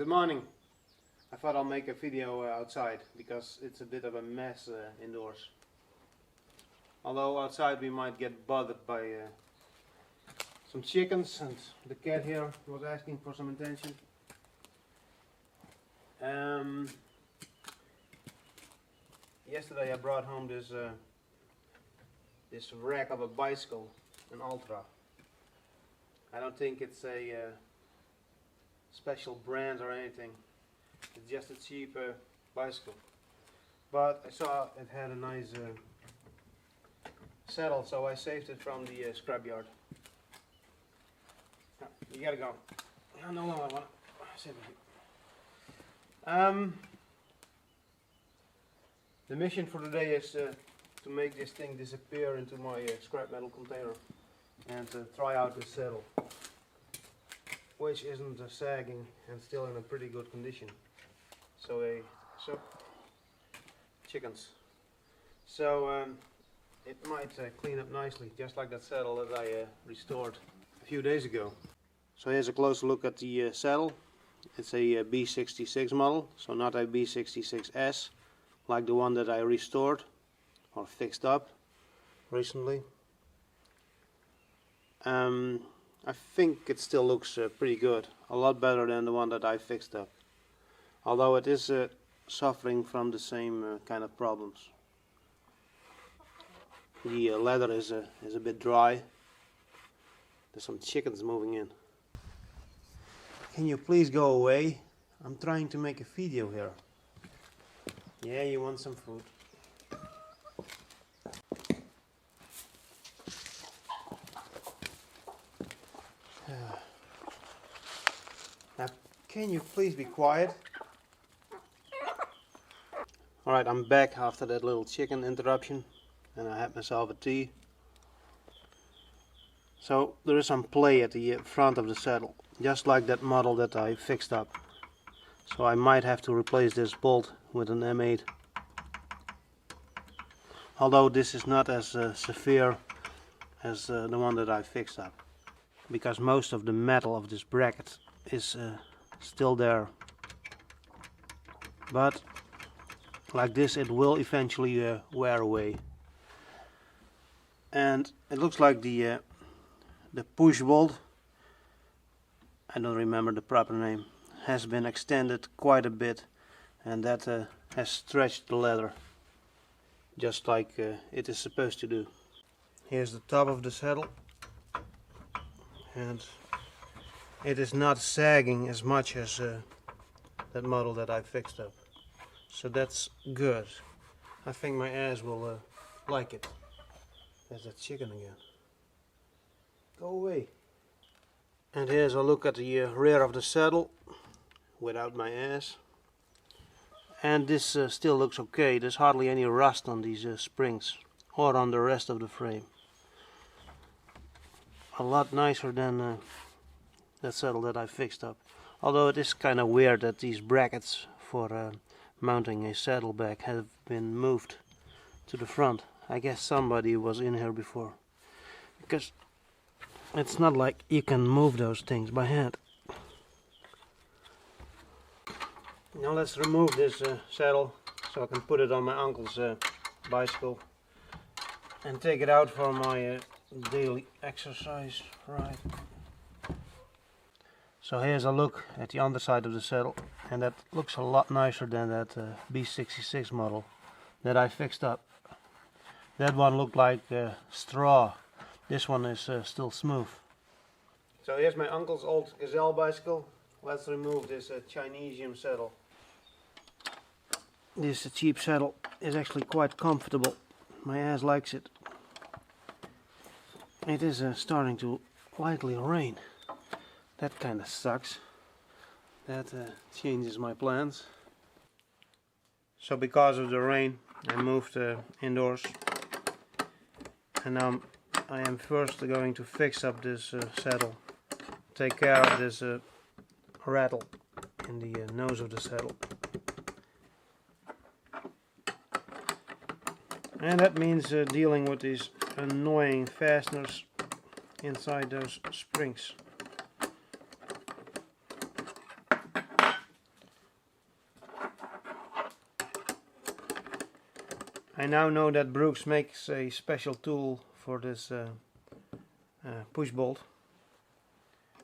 Good morning. I thought I'll make a video outside because it's a bit of a mess indoors. Although outside we might get bothered by some chickens, and the cat here was asking for some attention. Yesterday I brought home this wreck of a bicycle, an Ultra. I don't think it's a special brand or anything. It's just a cheap bicycle. But I saw it had a nice saddle, so I saved it from the scrapyard. No, you gotta go. No, I want to sit with you. The mission for today is to make this thing disappear into my scrap metal container and try out the saddle, which isn't sagging and still in a pretty good condition. So chickens. So it might clean up nicely, just like that saddle that I restored a few days ago. So here's a closer look at the saddle. It's a B66 model, so not a B66S, like the one that I restored or fixed up recently. I think it still looks pretty good, a lot better than the one that I fixed up. Although it is suffering from the same kind of problems. The leather is a bit dry. There's some chickens moving in. Can you please go away? I'm trying to make a video here. Yeah, you want some food. Now, can you please be quiet? Alright, I'm back after that little chicken interruption, and I had myself a tea. So there is some play at the front of the saddle, just like that model that I fixed up. So I might have to replace this bolt with an M8. Although this is not as severe as the one that I fixed up, because most of the metal of this bracket is still there. But like this, it will eventually wear away. And it looks like the push bolt, I don't remember the proper name, has been extended quite a bit, and that has stretched the leather just like it is supposed to do. Here's the top of the saddle, and it is not sagging as much as that model that I fixed up. So that's good. I think my ass will like it. There's that chicken again. Go away. And here's a look at the rear of the saddle without my ass. And this still looks okay. There's hardly any rust on these springs or on the rest of the frame. A lot nicer than that saddle that I fixed up. Although it is kind of weird that these brackets for mounting a saddlebag have been moved to the front. I guess somebody was in here before, because it's not like you can move those things by hand. Now let's remove this saddle so I can put it on my uncle's bicycle and take it out for my daily exercise ride. So here's a look at the underside of the saddle, and that looks a lot nicer than that B66 model that I fixed up. That one looked like straw. This one is still smooth. So here's my uncle's old Gazelle bicycle. Let's remove this Chinesium saddle. This cheap saddle is actually quite comfortable. My ass likes it. It is starting to lightly rain. That kind of sucks. That changes my plans. So because of the rain, I moved indoors. And now I am first going to fix up this saddle. Take care of this rattle in the nose of the saddle. And that means dealing with these annoying fasteners inside those springs. I now know that Brooks makes a special tool for this push bolt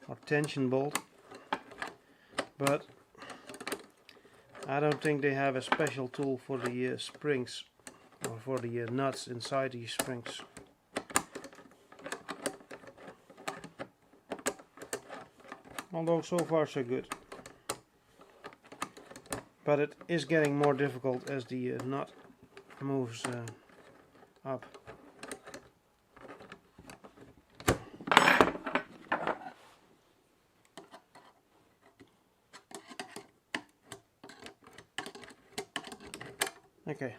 or tension bolt, but I don't think they have a special tool for the springs or for the nuts inside these springs. Although so far so good. But it is getting more difficult as the nut moves up. Okay,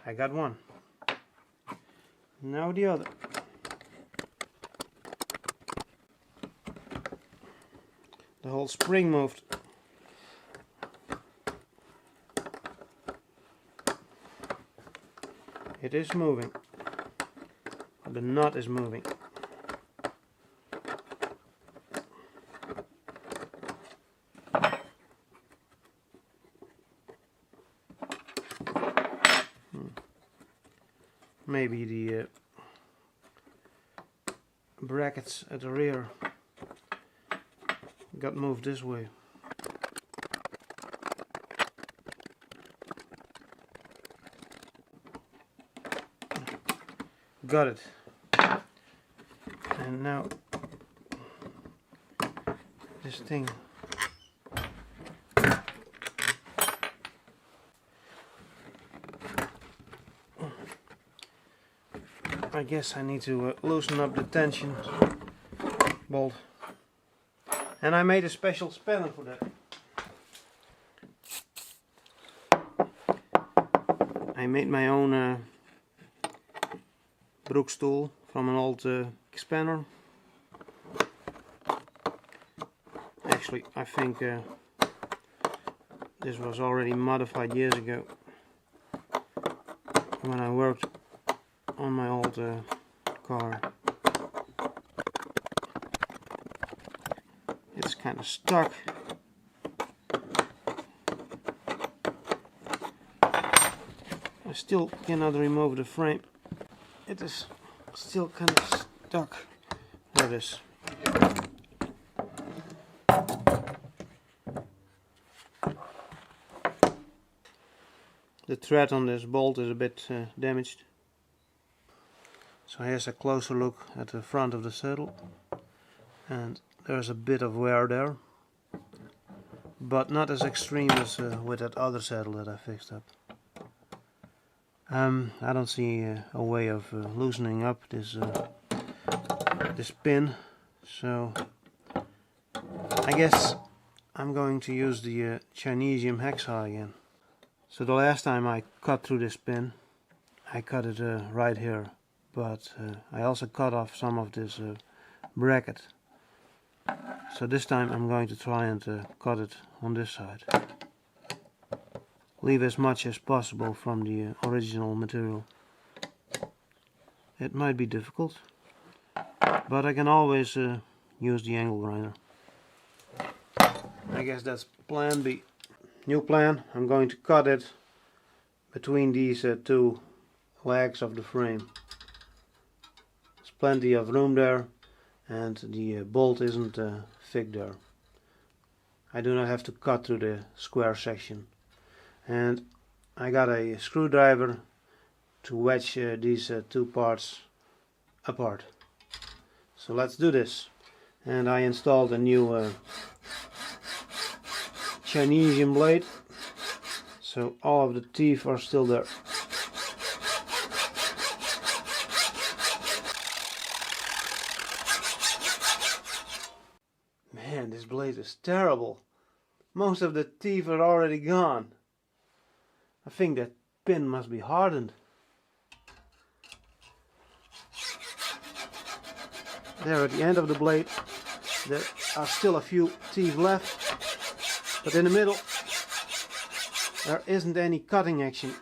I got one. Now the other. The whole spring moved. It is moving. The nut is moving. Maybe the brackets at the rear got moved this way. Got it. And now this thing. I guess I need to loosen up the tension bolt. And I made a special spanner for that. I made my own Brooks tool from an old spanner. Actually, I think this was already modified years ago when I worked on my old car. It's kind of stuck. I still cannot remove the frame. It is still kind of stuck. There it is. The thread on this bolt is a bit damaged. So here's a closer look at the front of the saddle, and there's a bit of wear there, but not as extreme as with that other saddle that I fixed up. I don't see a way of loosening up this pin, so I guess I'm going to use the Chinesium hacksaw again. So the last time I cut through this pin, I cut it right here, but I also cut off some of this bracket. So this time I'm going to try and cut it on this side. Leave as much as possible from the original material. It might be difficult, but I can always use the angle grinder. I guess that's plan B. New plan, I'm going to cut it between these two legs of the frame. There's plenty of room there, and the bolt isn't thick there. I do not have to cut through the square section. And I got a screwdriver to wedge these two parts apart. So let's do this. And I installed a new Chinesium blade, so all of the teeth are still there. Man, this blade is terrible. Most of the teeth are already gone. I think that pin must be hardened. There at the end of the blade there are still a few teeth left, but in the middle there isn't any cutting action.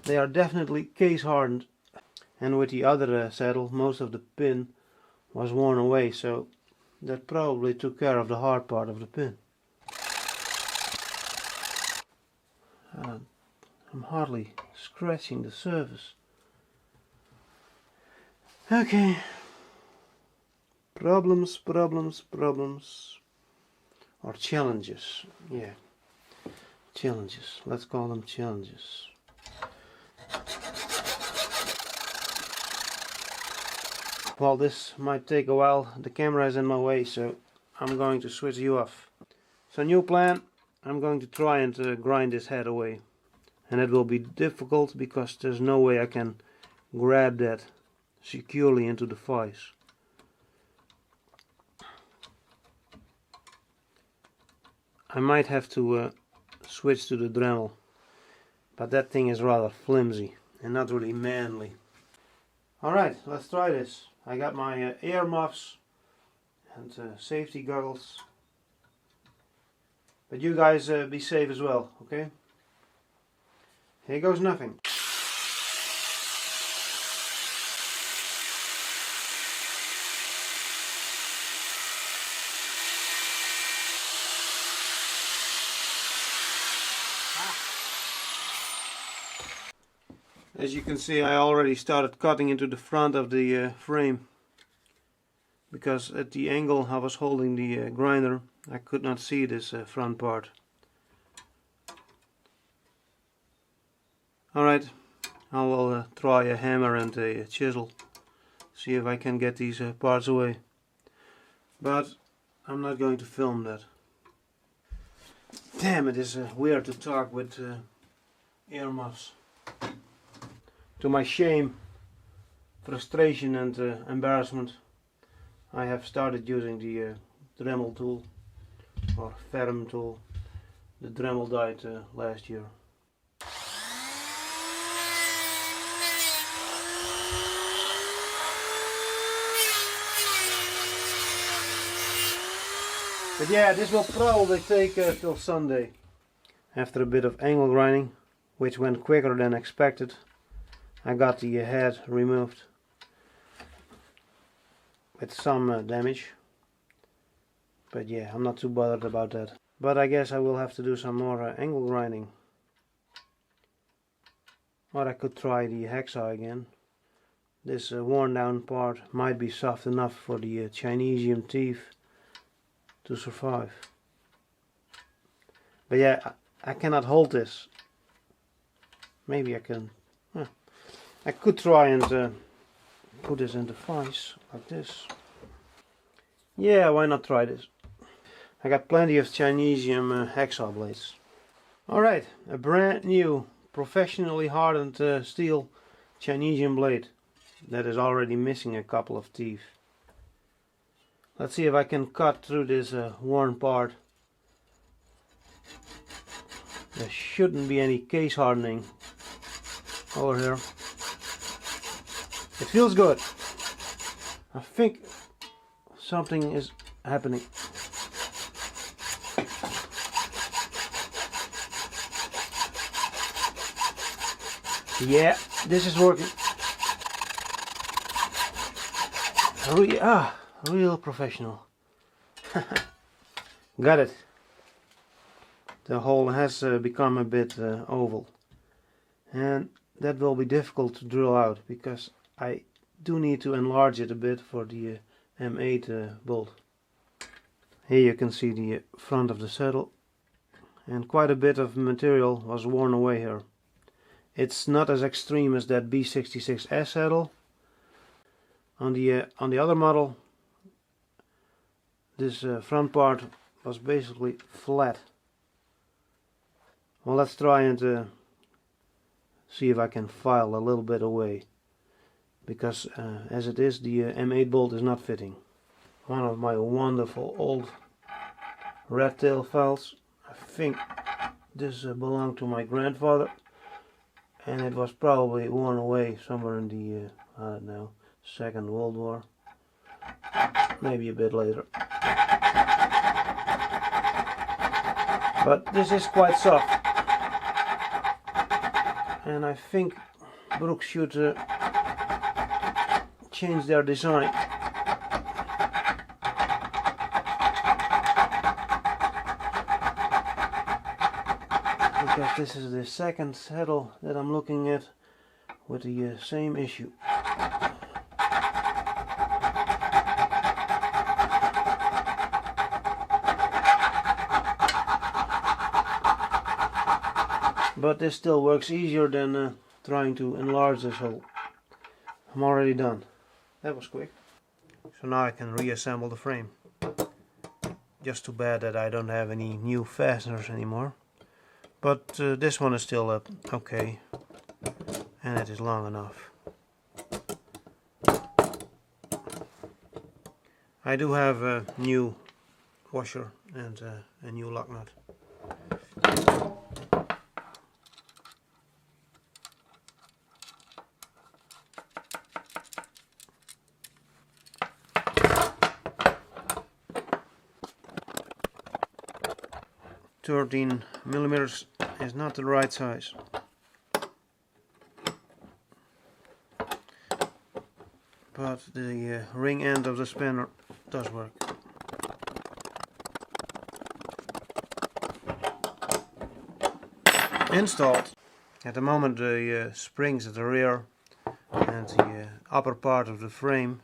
They are definitely case hardened, and with the other saddle most of the pin was worn away, so that probably took care of the hard part of the pin. I'm hardly scratching the surface. Okay. Problems. Or challenges. Yeah. Challenges. Let's call them challenges. Well, this might take a while. The camera is in my way, so I'm going to switch you off. So new plan. I'm going to try and grind this head away. And it will be difficult because there's no way I can grab that securely into the vise. I might have to switch to the Dremel, but that thing is rather flimsy and not really manly. Alright, let's try this. I got my ear muffs and safety goggles, but you guys be safe as well, okay? Here goes nothing. As you can see, I already started cutting into the front of the frame, because at the angle I was holding the grinder I could not see this front part. Alright, I will try a hammer and a chisel, see if I can get these parts away, but I'm not going to film that. Damn, it is weird to talk with earmuffs. To my shame, frustration and embarrassment, I have started using the Dremel tool, or Ferrum tool. The Dremel died last year. But yeah, this will probably take till Sunday. After a bit of angle grinding, which went quicker than expected, I got the head removed with some damage. But yeah, I'm not too bothered about that. But I guess I will have to do some more angle grinding. Or I could try the hacksaw again. This worn down part might be soft enough for the Chinesium teeth to survive. But yeah, I cannot hold this. Maybe I can. I could try and put this in the vise like this. Yeah, why not try this? I got plenty of Chinesium hacksaw blades. Alright, a brand new professionally hardened steel Chinesium blade that is already missing a couple of teeth. Let's see if I can cut through this worn part. There shouldn't be any case hardening over here. It feels good. I think something is happening. Yeah, this is working. Real professional. Got it. The hole has become a bit oval, and that will be difficult to drill out because I do need to enlarge it a bit for the M8 bolt. Here you can see the front of the saddle, and quite a bit of material was worn away here. It's not as extreme as that B66S saddle. On the other model, this front part was basically flat. Well, let's try and see if I can file a little bit away, because as it is, the M8 bolt is not fitting. One of my wonderful old rat tail files. I think this belonged to my grandfather, and it was probably worn away somewhere in the I don't know, Second World War, maybe a bit later. But this is quite soft, and I think Brooks should change their design. because this is the second saddle that I'm looking at with the same issue. But this still works easier than trying to enlarge this hole. I'm already done. That was quick. So now I can reassemble the frame. Just too bad that I don't have any new fasteners anymore. But this one is still okay. And it is long enough. I do have a new washer and a new lock nut. $13mm is not the right size. But the ring end of the spanner does work. Installed. At the moment the springs at the rear and the upper part of the frame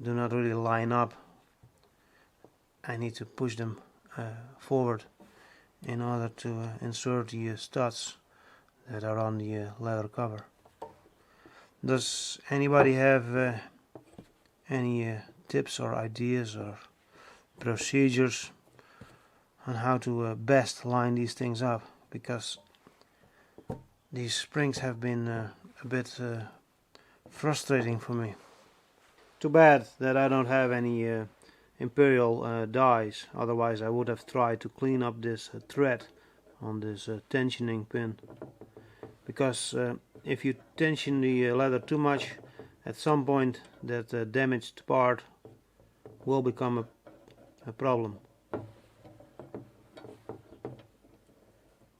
do not really line up. I need to push them forward in order to insert the studs that are on the leather cover. Does anybody have any tips or ideas or procedures on how to best line these things up? Because these springs have been a bit frustrating for me. Too bad that I don't have any imperial dies, otherwise I would have tried to clean up this thread on this tensioning pin, because if you tension the leather too much, at some point that damaged part will become a problem.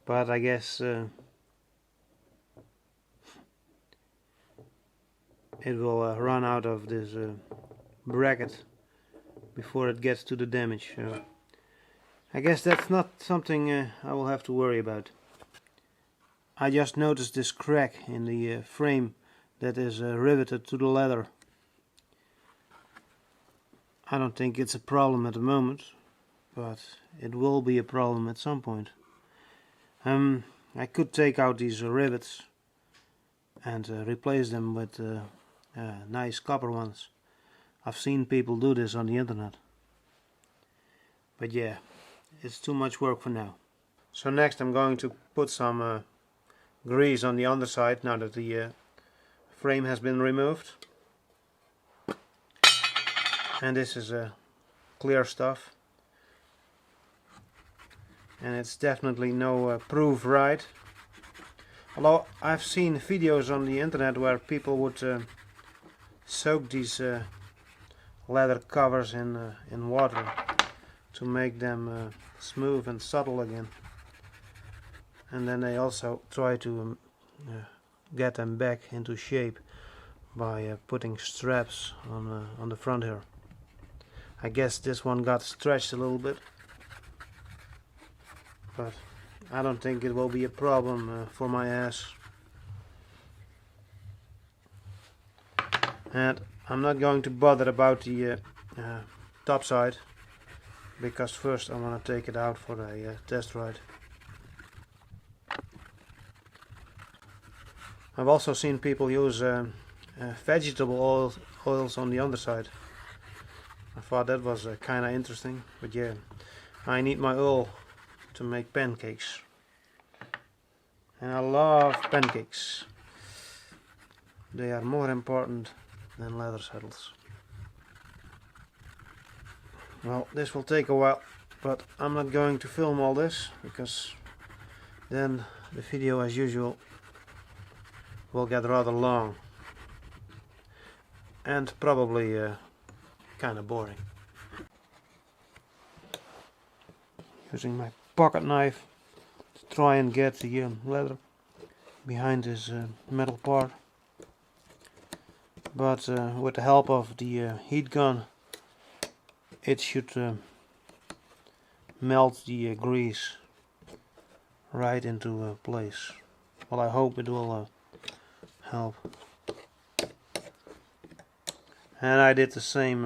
But I guess it will run out of this bracket before it gets to the damage. I guess that's not something I will have to worry about. I just noticed this crack in the frame that is riveted to the leather. I don't think it's a problem at the moment, but it will be a problem at some point. I could take out these rivets and replace them with nice copper ones. I've seen people do this on the internet. But yeah, it's too much work for now. So next I'm going to put some grease on the underside now that the frame has been removed. And this is clear stuff. And it's definitely no proof right. Although I've seen videos on the internet where people would soak these leather covers in water to make them smooth and subtle again, and then they also try to get them back into shape by putting straps on the front here. I guess this one got stretched a little bit, but I don't think it will be a problem for my ass. And I'm not going to bother about the top side, because first I want to take it out for a test ride. I've also seen people use vegetable oils on the underside. I thought that was kinda interesting, but yeah, I need my oil to make pancakes. And I love pancakes. They are more important than leather saddles. Well, this will take a while, but I'm not going to film all this, because then the video, as usual, will get rather long and probably kind of boring. Using my pocket knife to try and get the leather behind this metal part. But with the help of the heat gun, it should melt the grease right into place. Well, I hope it will help. And I did the same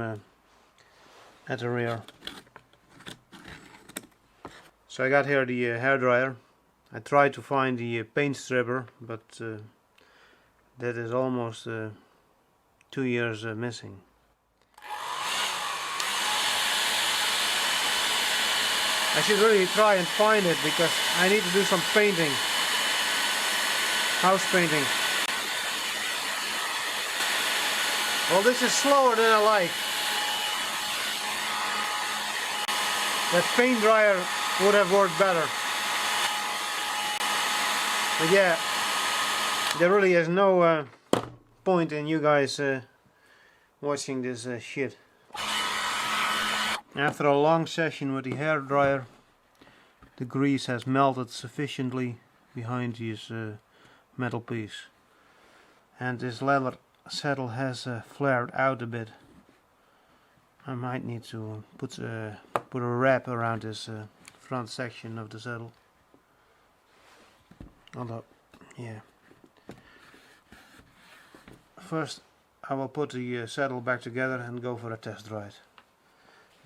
at the rear. So I got here the hairdryer. I tried to find the paint stripper, but that is almost 2 years missing. I should really try and find it because I need to do some painting, house painting. Well, this is slower than I like. That paint dryer would have worked better. But yeah, there really is no point in you guys watching this shit. After a long session with the hairdryer, the grease has melted sufficiently behind this metal piece, and this leather saddle has flared out a bit. I might need to put a wrap around this front section of the saddle. Although, yeah. First, I will put the saddle back together and go for a test ride,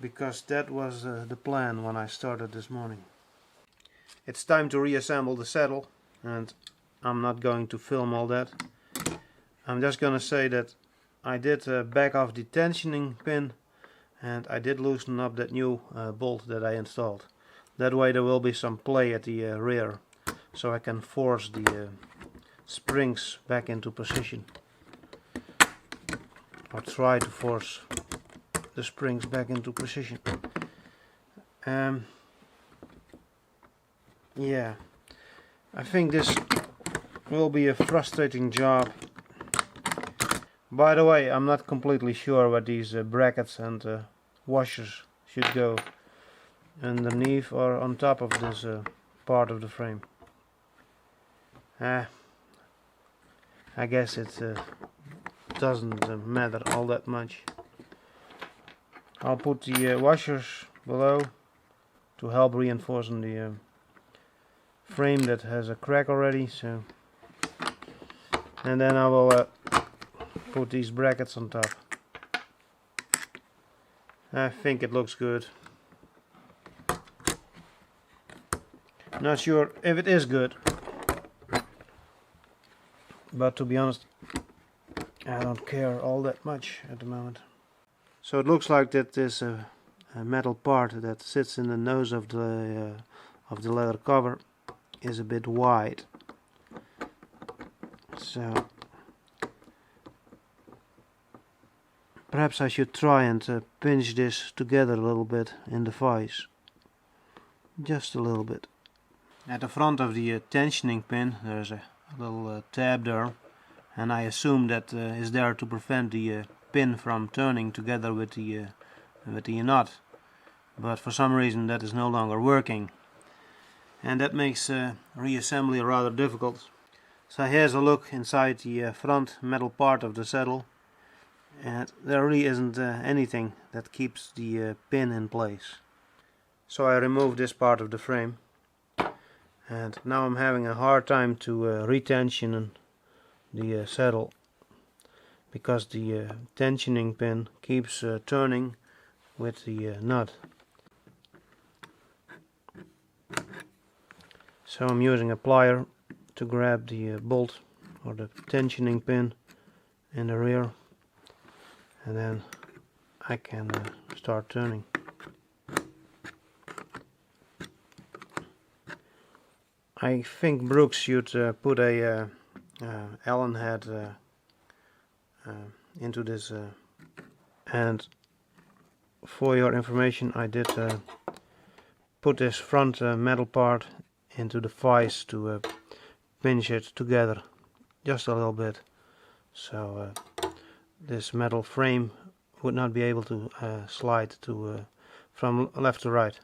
because that was the plan when I started this morning. It's time to reassemble the saddle, and I'm not going to film all that. I'm just gonna say that I did back off the tensioning pin, and I did loosen up that new bolt that I installed. That way there will be some play at the rear, so I can force the springs back into position, or try to force the springs back into position. Yeah, I think this will be a frustrating job. By the way, I'm not completely sure where these brackets and washers should go, underneath or on top of this part of the frame. I guess it doesn't matter all that much. I'll put the washers below to help reinforcing the frame that has a crack already. So, and then I will put these brackets on top. I think it looks good. Not sure if it is good, but to be honest, I don't care all that much at the moment. So it looks like that this a metal part that sits in the nose of the leather cover is a bit wide. So perhaps I should try and pinch this together a little bit in the vise. Just a little bit. At the front of the tensioning pin there's a little tab there, and I assume that is there to prevent the pin from turning together with the knot. But for some reason that is no longer working, and that makes reassembly rather difficult. So here's a look inside the front metal part of the saddle, and there really isn't anything that keeps the pin in place. So I removed this part of the frame, and now I'm having a hard time to retension the saddle, because the tensioning pin keeps turning with the nut. So I'm using a plier to grab the bolt or the tensioning pin in the rear, and then I can start turning. I think Brooks should put a Allen head into this, and for your information, I did put this front metal part into the vise to pinch it together just a little bit, so this metal frame would not be able to slide to from left to right.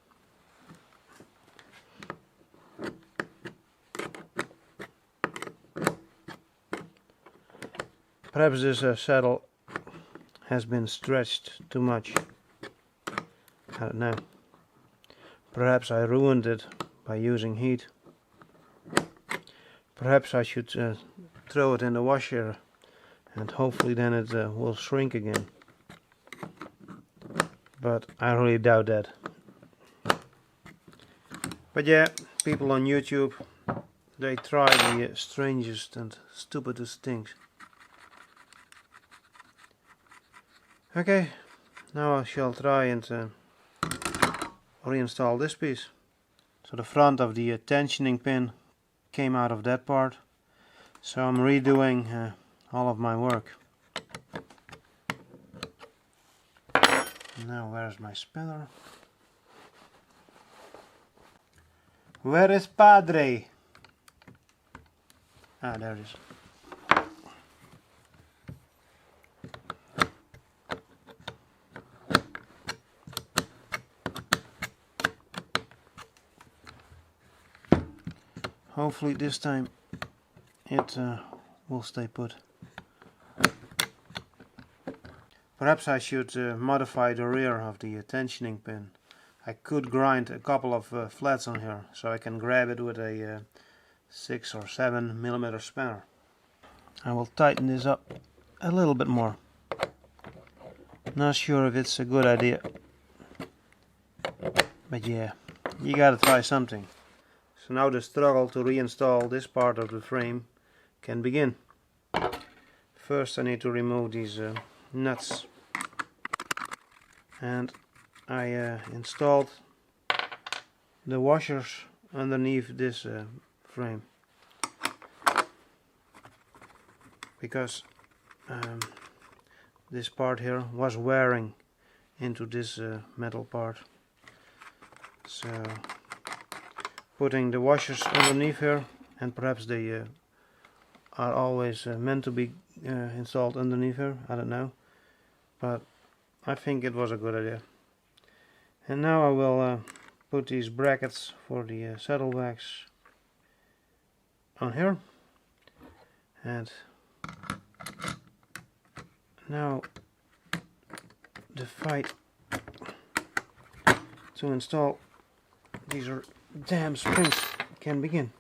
Perhaps this saddle has been stretched too much. I don't know. Perhaps I ruined it by using heat. Perhaps I should throw it in the washer and hopefully then it will shrink again. But I really doubt that. But yeah, people on YouTube, they try the strangest and stupidest things. Okay, now I shall try and reinstall this piece. So the front of the tensioning pin came out of that part. So I'm redoing all of my work. Now where's my spinner? Where is Padre? Ah, there it is. Hopefully this time it will stay put. Perhaps I should modify the rear of the tensioning pin. I could grind a couple of flats on here so I can grab it with a 6 or 7 millimeter spanner. I will tighten this up a little bit more. Not sure if it's a good idea, but yeah, you gotta try something. So now the struggle to reinstall this part of the frame can begin. First I need to remove these nuts, and I installed the washers underneath this frame because this part here was wearing into this metal part. So putting the washers underneath here, and perhaps they are always meant to be installed underneath here, I don't know, but I think it was a good idea. And now I will put these brackets for the saddlebags on here, and now the fight to install these damn springs can begin.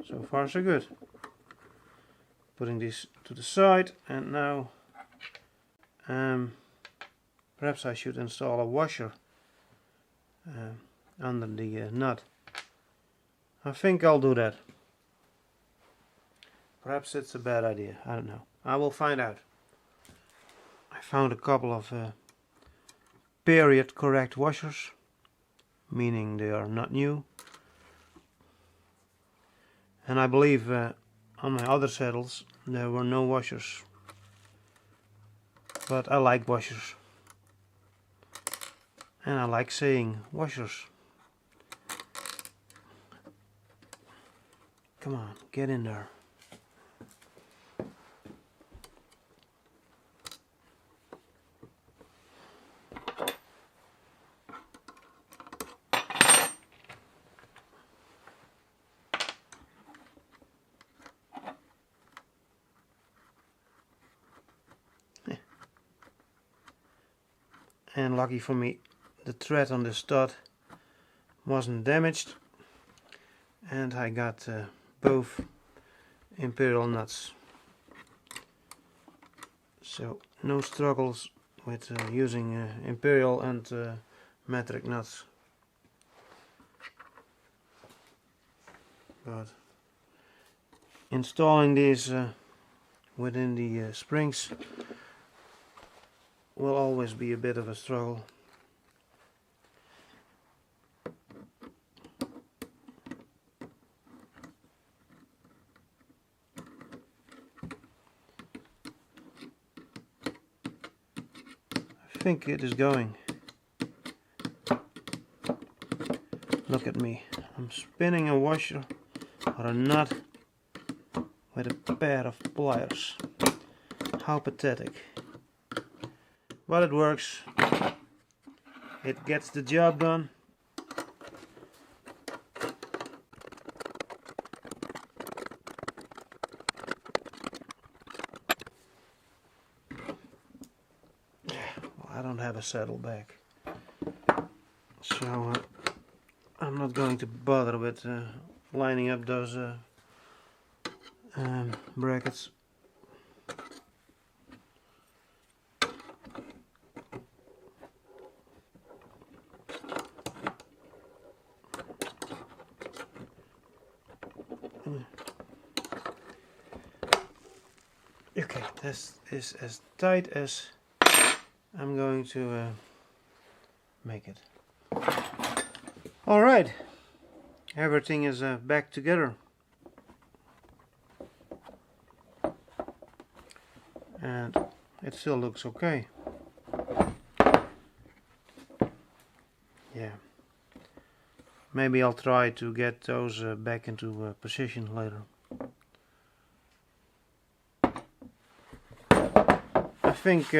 So far so good. Putting these to the side, and now perhaps I should install a washer under the nut. I think I'll do that. Perhaps it's a bad idea, I don't know. I will find out. I found a couple of period correct washers, meaning they are not new. And I believe on my other saddles there were no washers. But I like washers. And I like saying washers. Come on, get in there. And lucky for me, the thread on the stud wasn't damaged, and I got both imperial nuts. So no struggles with using imperial and metric nuts. But installing these within the springs will always be a bit of a struggle. I think it is going. Look at me. I'm spinning a washer or a nut with a pair of pliers. How pathetic. But it works. It gets the job done. I don't have a saddlebag, so I'm not going to bother with lining up those brackets. Okay, this is as tight as I'm going to make it. Alright, everything is back together. And it still looks okay. Yeah. Maybe I'll try to get those back into position later. I think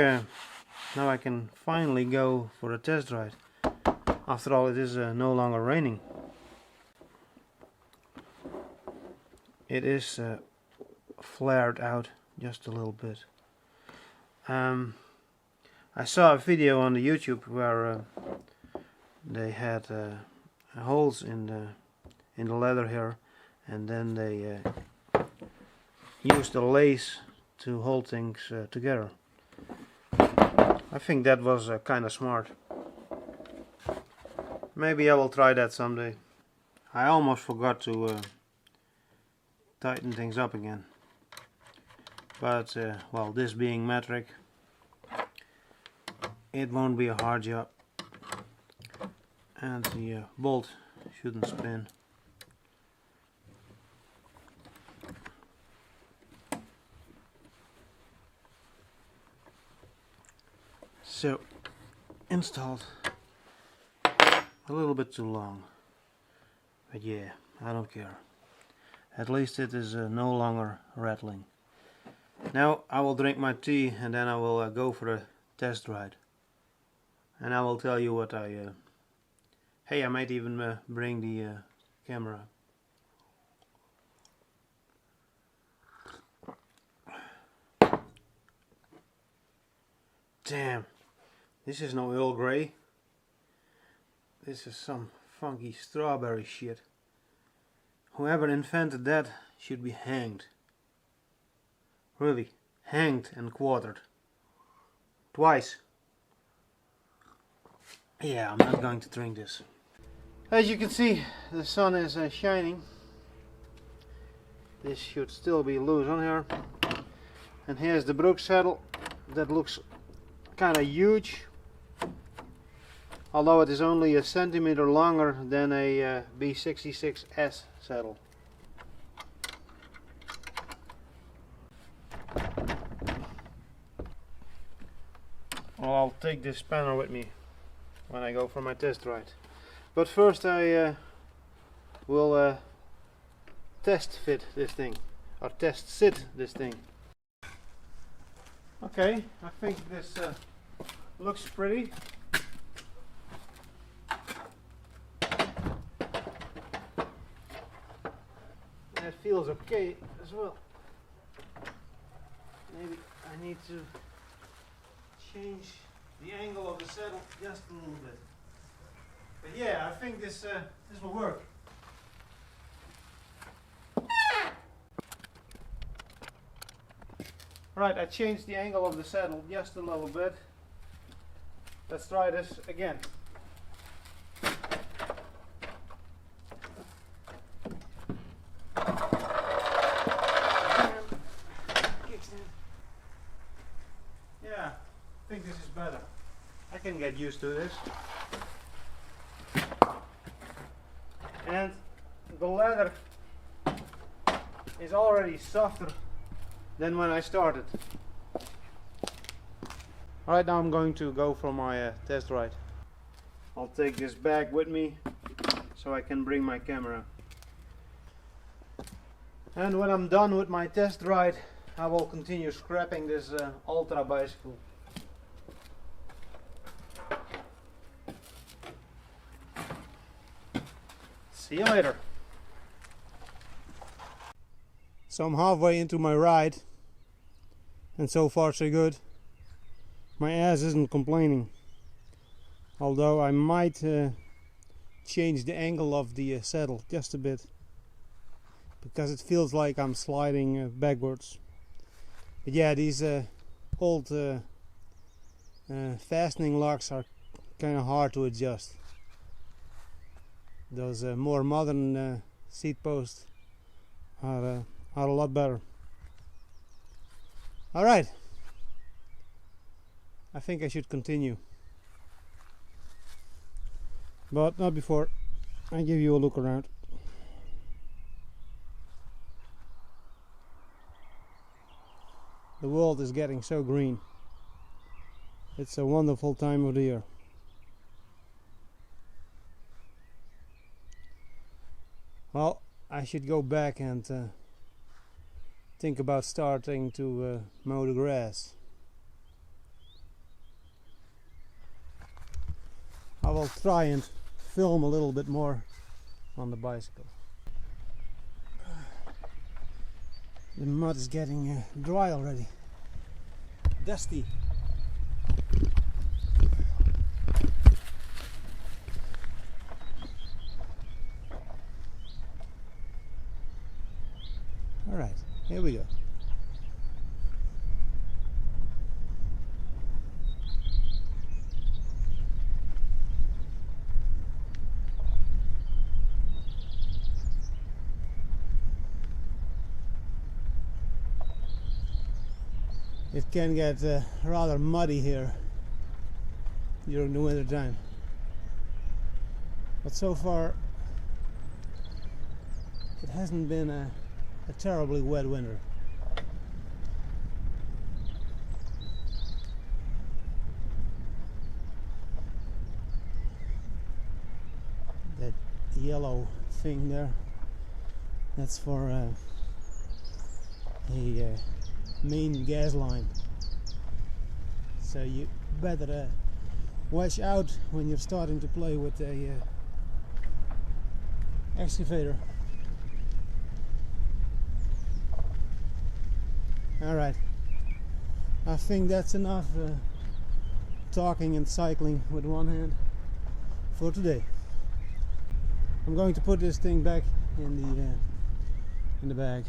now I can finally go for a test ride. After all, it is no longer raining. It is flared out just a little bit. I saw a video on the YouTube where they had holes in the leather here, and then they used a lace to hold things together. I think that was kind of smart. Maybe I will try that someday. I almost forgot to tighten things up again. But, well, this being metric, it won't be a hard job. And the bolt shouldn't spin. So, installed. A little bit too long. But yeah, I don't care. At least it is no longer rattling. Now I will drink my tea and then I will go for a test ride. And I will tell you what I... Hey, I might even bring the camera. Damn, this is no Earl Grey. This is some funky strawberry shit. Whoever invented that should be hanged. Really, hanged and quartered. Twice. Yeah, I'm not going to drink this. As you can see, the sun is shining. This should still be loose on here. And here's the Brooks saddle. That looks kind of huge. Although it is only a centimeter longer than a B66S saddle. Well, I'll take this spanner with me when I go for my test ride. But first I will test fit this thing, or test sit this thing. Okay, I think this looks pretty. It feels okay as well. Maybe I need to change the angle of the saddle just a little bit. But yeah, I think this will work. Right, I changed the angle of the saddle just a little bit. Let's try this again. Yeah, I think this is better. I can get used to this. And the leather is already softer than when I started. Alright, now I'm going to go for my test ride. I'll take this bag with me so I can bring my camera. And when I'm done with my test ride, I will continue scrapping this Ultra bicycle. See you later. So I'm halfway into my ride, and so far so good. My ass isn't complaining, although I might change the angle of the saddle just a bit, because it feels like I'm sliding backwards. But yeah, these old fastening locks are kind of hard to adjust. Those more modern seat posts are a lot better. Alright, I think I should continue, but not before I give you a look around. The world is getting so green. It's a wonderful time of the year. Well, I should go back and think about starting to mow the grass. I will try and film a little bit more on the bicycle. The mud is getting dry already. Dusty. Alright, here we go. It can get rather muddy here during the winter time, but so far it hasn't been a terribly wet winter. That yellow thing there, that's for a main gas line, so you better watch out when you're starting to play with a excavator. Alright, I think that's enough talking and cycling with one hand for today. I'm going to put this thing back in the bag.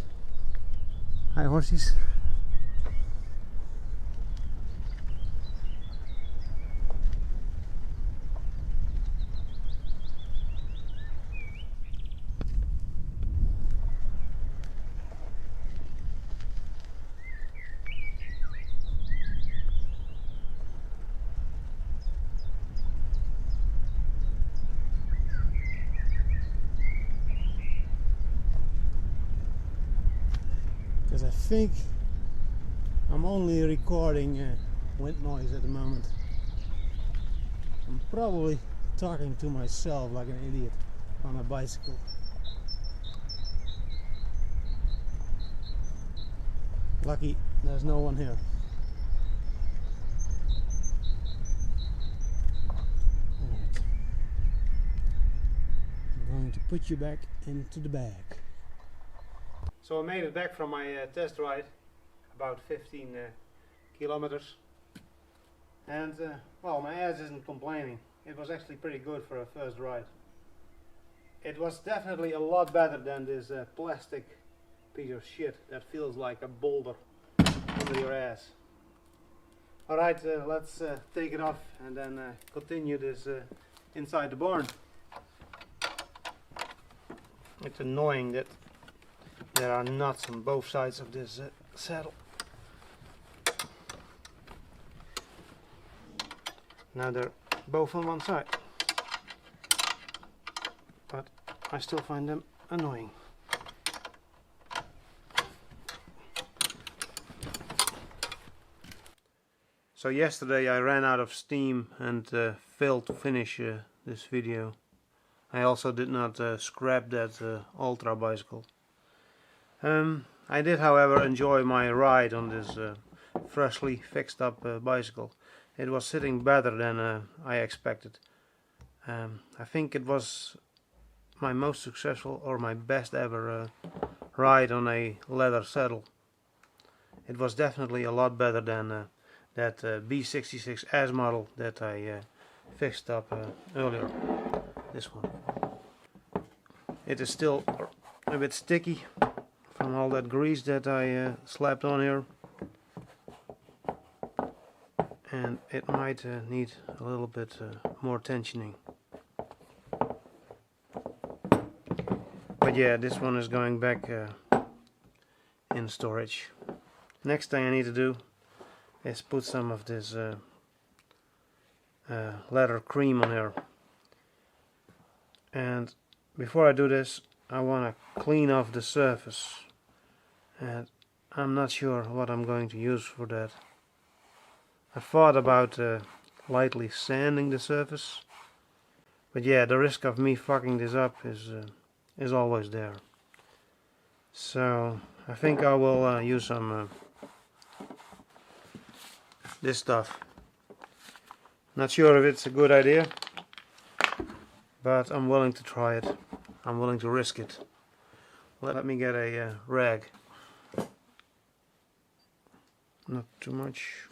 Hi horsies. Because I think I'm only recording wind noise at the moment. I'm probably talking to myself like an idiot on a bicycle. Lucky there's no one here. Alright. I'm going to put you back into the bag. So I made it back from my test ride, about 15 kilometers, and well, my ass isn't complaining. It was actually pretty good for a first ride. It was definitely a lot better than this plastic piece of shit that feels like a boulder under your ass. Alright, let's take it off and then continue this inside the barn. It's annoying that there are nuts on both sides of this saddle. Now they're both on one side, but I still find them annoying. So yesterday I ran out of steam and failed to finish this video. I also did not scrap that Ultra bicycle. I did, however, enjoy my ride on this freshly fixed up bicycle. It was sitting better than I expected. I think it was my most successful or my best ever ride on a leather saddle. It was definitely a lot better than that B66S model that I fixed up earlier. This one. It is still a bit sticky from all that grease that I slapped on here, and it might need a little bit more tensioning. But yeah, this one is going back in storage. Next thing I need to do is put some of this leather cream on here. And before I do this, I want to clean off the surface, and I'm not sure what I'm going to use for that. I thought about lightly sanding the surface, but yeah, the risk of me fucking this up is always there. So I think I will use some this stuff. Not sure if it's a good idea, but I'm willing to try it. I'm willing to risk it. Let me get a rag. Not too much.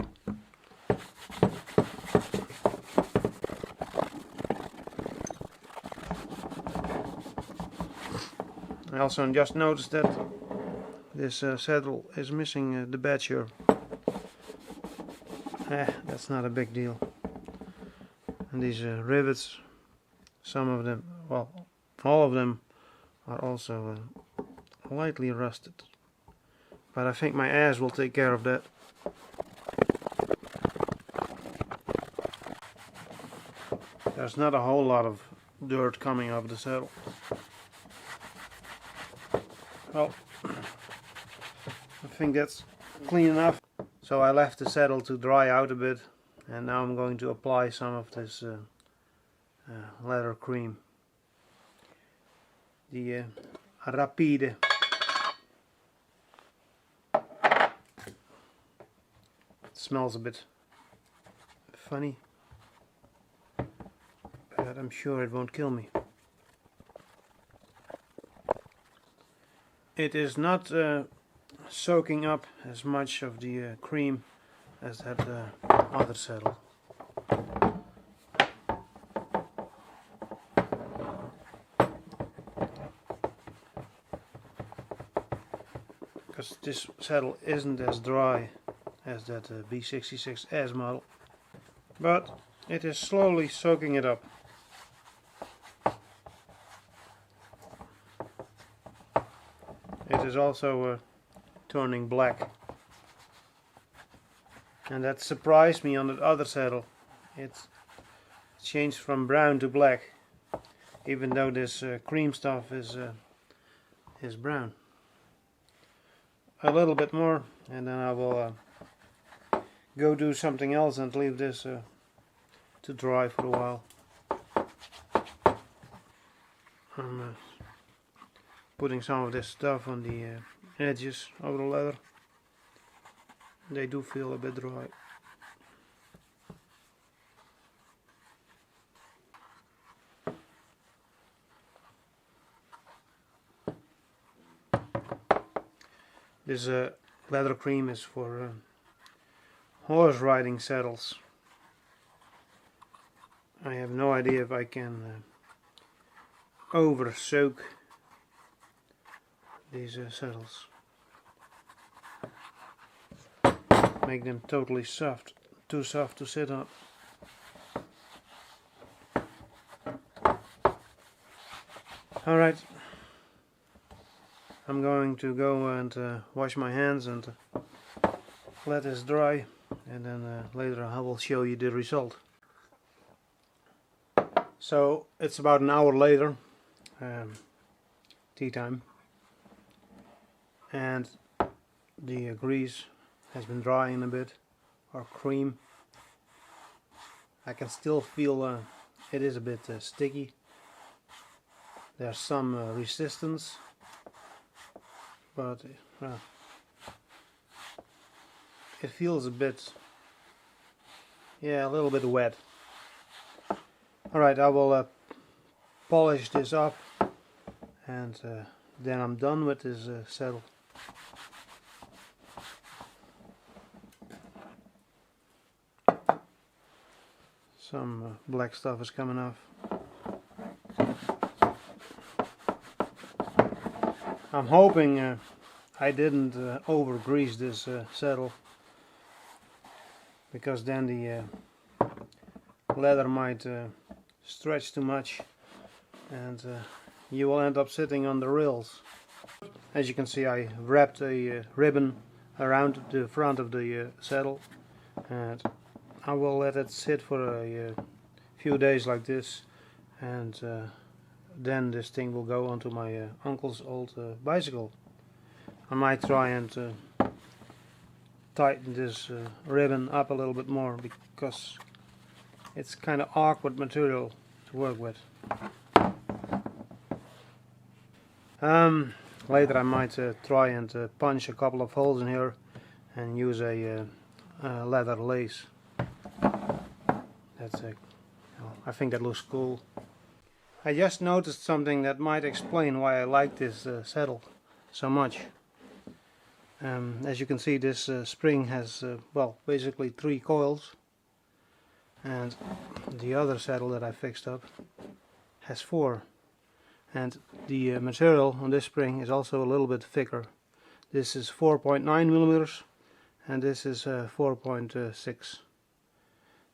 I also just noticed that this saddle is missing the badge here. That's not a big deal. And these rivets, some of them, well, all of them are also lightly rusted. But I think my ass will take care of that. There's not a whole lot of dirt coming off the saddle. Well, I think that's clean enough. So I left the saddle to dry out a bit, and now I'm going to apply some of this leather cream. The Rapide. It smells a bit funny, but I'm sure it won't kill me. It is not soaking up as much of the cream as that other saddle. Because this saddle isn't as dry as that B66S model, but it is slowly soaking it up. It is also turning black, and that surprised me on the other saddle. It's changed from brown to black, even though this cream stuff is brown. A little bit more, and then I will go do something else and leave this to dry for a while. I'm putting some of this stuff on the edges of the leather. They do feel a bit dry. This leather cream is for horse riding saddles. I have no idea if I can over soak these saddles. Make them totally soft, too soft to sit on. Alright, I'm going to go and wash my hands and let this dry, and then later I will show you the result. So it's about an hour later, tea time, and the grease has been drying a bit, or cream. I can still feel it is a bit sticky. There's some resistance, but it feels a bit, yeah, a little bit wet. Alright, I will polish this up, and then I'm done with this saddle. Some black stuff is coming off. I'm hoping I didn't over grease this saddle, because then the leather might stretch too much and you will end up sitting on the rails. As you can see, I wrapped a ribbon around the front of the saddle, and I will let it sit for a few days like this, and then this thing will go onto my uncle's old bicycle. I might try and tighten this ribbon up a little bit more, because it's kind of awkward material to work with. Later I might try and punch a couple of holes in here and use a leather lace. That's I think that looks cool. I just noticed something that might explain why I like this saddle so much. As you can see, this spring has well, basically 3 coils, and the other saddle that I fixed up has 4. And the material on this spring is also a little bit thicker. This is 4.9 millimeters and this is 4.6.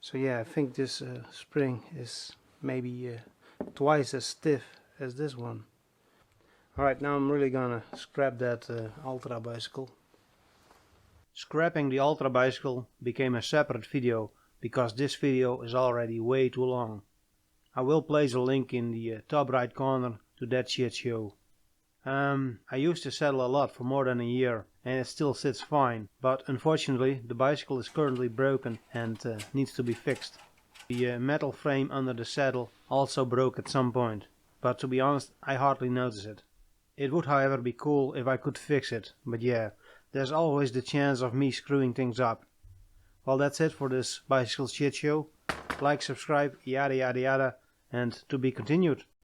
So yeah, I think this spring is maybe twice as stiff as this one. Alright, now I'm really gonna scrap that Ultra bicycle. Scrapping the Ultra bicycle became a separate video, because this video is already way too long. I will place a link in the top right corner to that shit show. I used the saddle a lot for more than a year and it still sits fine, but unfortunately the bicycle is currently broken and needs to be fixed. The metal frame under the saddle also broke at some point, but to be honest, I hardly notice it. It would however be cool if I could fix it, but yeah, there's always the chance of me screwing things up. Well, that's it for this bicycle shit show. Like, subscribe, yada yada yada, and to be continued.